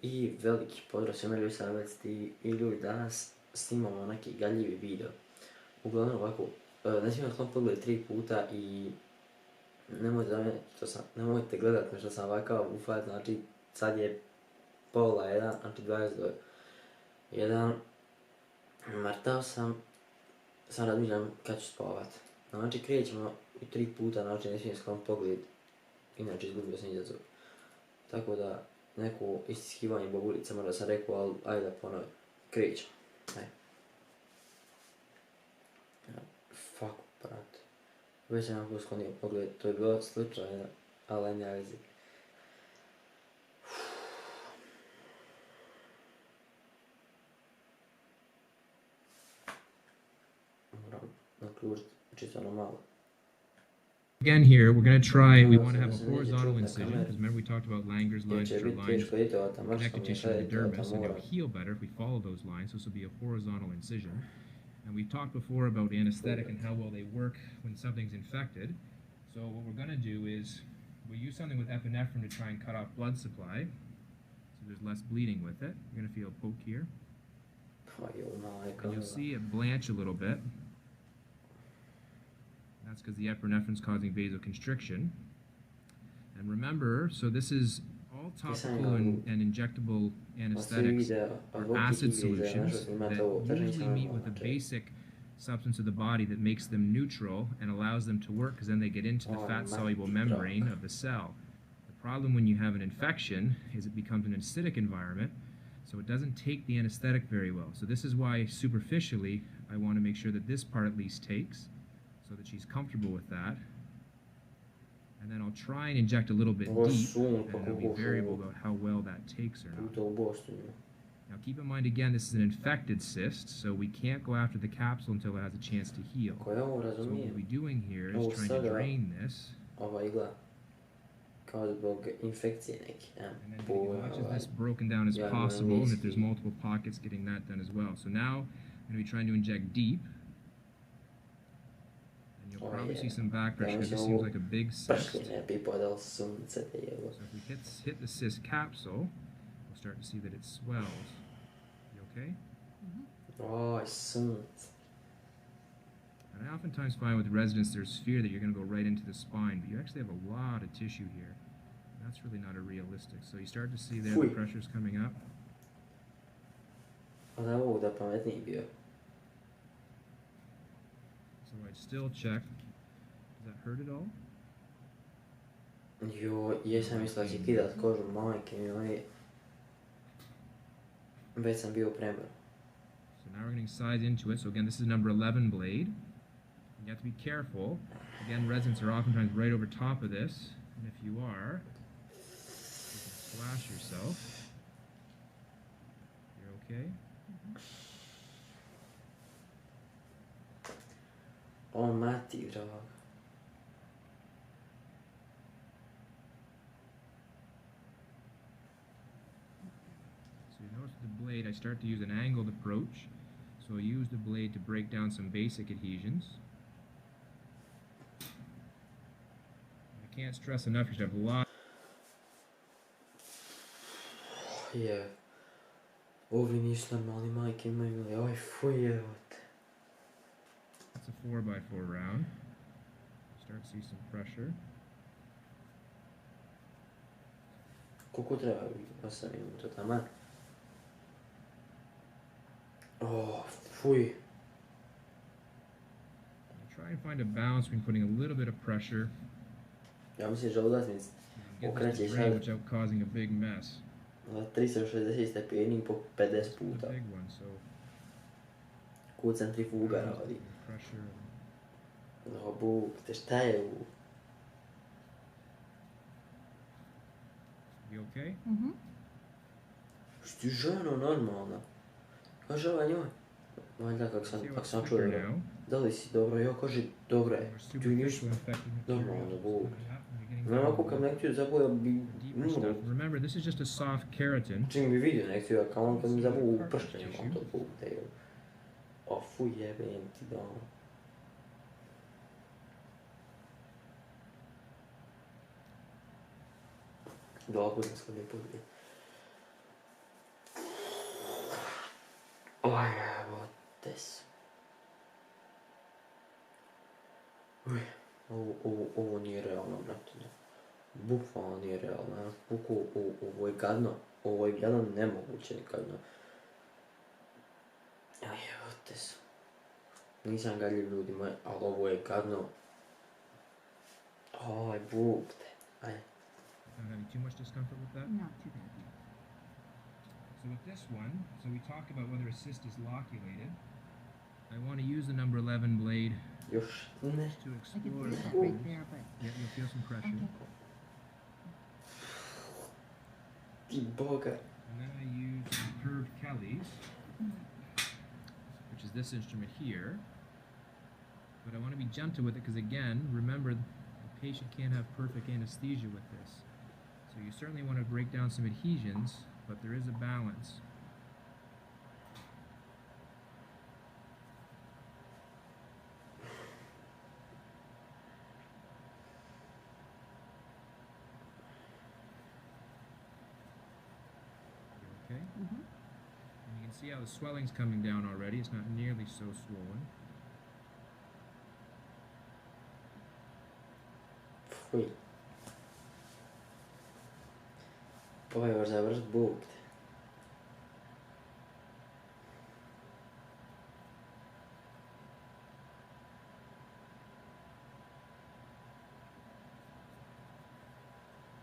I veliki pozdrav svima ljudi savjeti i ljudi danas snimamo neki galjivi video. Uglavnom ovako, ne smijem sam pogledati 3 puta i nemojte gledat me što sam ovakav ufat, znači sad je pola 1, znači 22. Mrtav sam, sad razmišljam kad ću spavat. Znači krećemo i 3 puta, znači ne smijem sklon pogled, inače izgubio sam izazov. Tako da, neko istiskivanje bobulica možda sam rekao, ali ajde da ponovim. Krećemo. Ajde. Fuck, brate. Već sam jako sklonio pogled, to je bilo slučajno, ali ne vezi. Moram naključiti čisto ono malo. Again here, we're going to try, we want to have a horizontal incision, because remember we talked about Langer's lines, which are lines connected tissue to the dermis, and they'll heal better if we follow those lines, so this will be a horizontal incision. And we've talked before about anesthetic and how well they work when something's infected. So what we're going to do is, we'll use something with epinephrine to try and cut off blood supply, so there's less bleeding with it. You're going to feel a poke here. And you'll see it blanch a little bit. That's because the epinephrine is causing vasoconstriction. And remember, so this is all topical and injectable anesthetics are acid solutions that usually meet with a basic substance of the body that makes them neutral and allows them to work, because then they get into the fat-soluble membrane of the cell. The problem when you have an infection is it becomes an acidic environment, so it doesn't take the anesthetic very well. So this is why superficially I want to make sure that this part at least takes, so that she's comfortable with that. And then I'll try and inject a little bit deep, and it'll be variable about how well that takes or not. Now keep in mind again, this is an infected cyst, so we can't go after the capsule until it has a chance to heal. So what we'll be doing here is trying to drain this. And then getting as much of this broken down as possible, and if there's multiple pockets, getting that done as well. So now I'm going to be trying to inject deep. You'll probably see some back pressure because this seems like a big cyst. So if we hit the cyst capsule, we'll start to see that it swells. You okay? Oh, it's And I oftentimes find with residents there's fear that you're going to go right into the spine, but you actually have a lot of tissue here. That's really not a realistic. So you start to see there the pressure's coming up. So I'd still check. Does that hurt at all? Jo, jesam mislila da će kidat kožu, majke mi, već sam bio premar. So now we're getting size into it. So again, this is number 11 blade. You have to be careful. Again, residents are oftentimes right over top of this. And if you are, you can splash yourself. You're okay? Oh, mati, drag. So you notice with the blade, I start to use an angled approach. So I use the blade to break down some basic adhesions. I can't stress enough, you should have a lot. Yeah. Ovi nisu normalni, majke imaju, oj, fuj, jevot. That's a 4x4 round. Start to see some pressure. Koliko treba? 8 minuta, taman. Oh, fuj. Try and find a balance between putting a little bit of pressure. Ja mislim že odlazim okreće sad without causing a big mess. Na 360 stepeni po 50 puta. Ko centrifuga radi. No, Bog, te šta je u... You okay? Šti ženo normalna. Kaže ova njoj. Valjda kak sam čuo da... Da li si dobro? Jo, kaže dobro je. Ti ništa normalno, Bog. Nema ako kam nekću zaboja bi... Remember, this is just a soft keratin. Čim bi vidio nekću, kao on kad mi zaboja u prštenjem, on to Bog te jo. O, fuj jebem ti doma. Dobro sam sklonio pogled. Ovo nije realno, brate. Bukvalno nije realno. Ovo je gadno. Ovo je gadno nemoguće gadno. Aj, evo te su. Nisam gadljiv ljudi moji, ali ovo je gadno. Aj, buk te. Aj. Not having too much discomfort with that? Not too bad. So with this one, so we talked about whether a cyst is loculated. I want to use the number 11 blade Još ne. to I can explore. feel that right there, but Yeah, you'll feel some pressure. okay. Ti boga. And then I use curved Kelly's, which is this instrument here. But I want to be gentle with it because, again, remember, the patient can't have perfect anesthesia with this. So you certainly want to break down some adhesions, but there is a balance. Okay? Mhm. And you can see how the swelling's coming down already. It's not nearly so swollen. Fuj. Ovo je još završ buk te.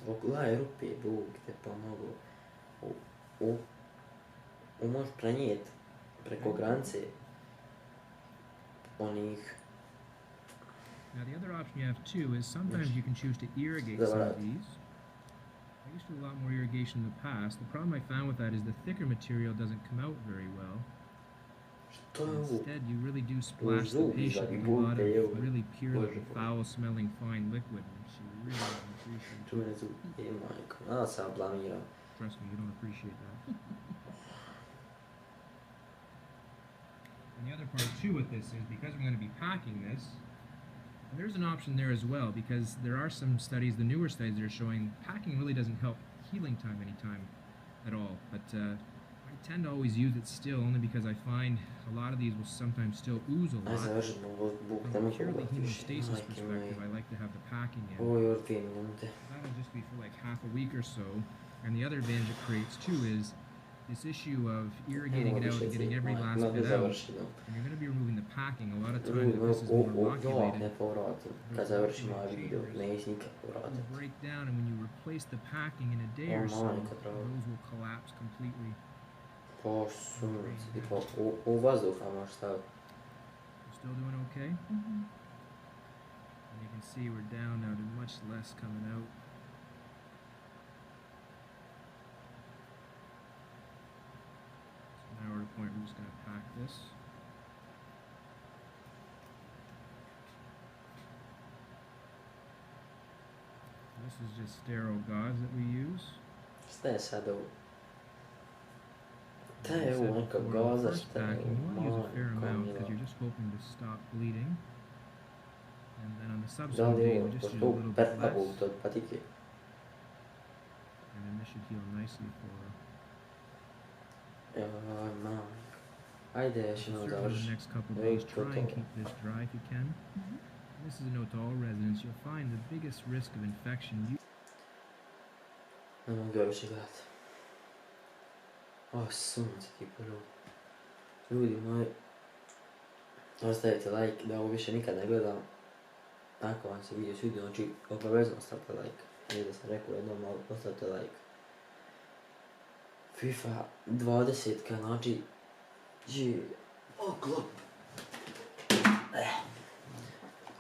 Pogledaj rupe buk te pa mogu. Možeš prenijeti preko granice onih. Now the other option you have too is sometimes you can choose to irrigate some of these. I used to do a lot more irrigation in the past. The problem I found with that is the thicker material doesn't come out very well. Što je ovo? Instead, you really do splash the patient with a lot of really pure, foul-smelling fine liquid, which you really don't appreciate. Čuvene zub. Majko. Nada sam blamirao. Trust me, you don't appreciate that. And the other part too with this is because we're going to be packing this, and there's an option there as well because there are some studies, the newer studies that are showing packing really doesn't help healing time anytime at all. But I tend to always use it still only because I find a lot of these will sometimes still ooze a Aj lot. završimo ovo buk, From ne a mogu purely gledati više. hemostasis Majke perspective, moje. I like to have the packing in. Ovo je još 2 minute. That'll just be for like half a week or so. And the other advantage it creates too is this issue of irrigating it out and getting every last bit out. And you're going to be removing the packing. A lot of times if this is more Ja loculated, ne povratim. Kad završimo ovaj video, neće nikad it povratiti. will break down, and when you replace the packing in a day or so, those will collapse completely. Po sunce, tipa u vazduha možeš staviti. You're still doing okay? Mhm. And you can see we're down now to much less coming out. So now we're at a point we're just going to pack this. This is just sterile gauze that we use. Šta je sad ovo? As Šta I je said ovo neka before, the gaza, first šta je packing, you want to use a fair ovo? amount because you're just hoping to stop bleeding. And then on the subsequent Da li day, je we ovo? just use a Pošto little bit perka less. buk od patike. And then this should heal nicely for Joj, man. Ajde, još so jednom certainly the završi. next couple Evo days. to Try and to. keep this dry if you can. Mhm. This is a note to all residents. You'll find the biggest risk of infection. Ne mogu ga više gledati. O, sunce ti prvo. Ljudi moji, ostavite like da ovo više nikad ne gledam. Ako vam se video svidio, znači obavezno ostavite like. Nije da sam rekao jednom, ali ostavite like. FIFA 20, znači... O, klop.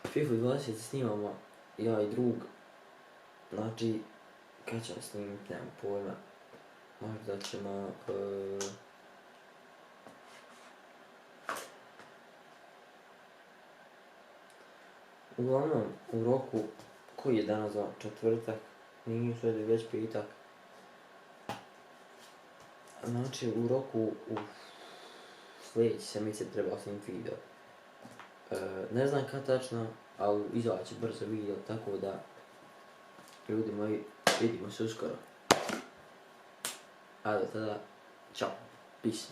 FIFA 20 snimamo ja i drug. Znači, kad ćemo snimiti, nemam pojma. Možda ćemo... Uglavnom, u roku, koji je danas za četvrtak, nije sve već petak. Znači, u roku, u sljedeći sedmice treba snimiti video. Ne znam kad tačno, ali izaći brzo video, tako da, ljudi moji, vidimo se uskoro. A do tada, čao, peace.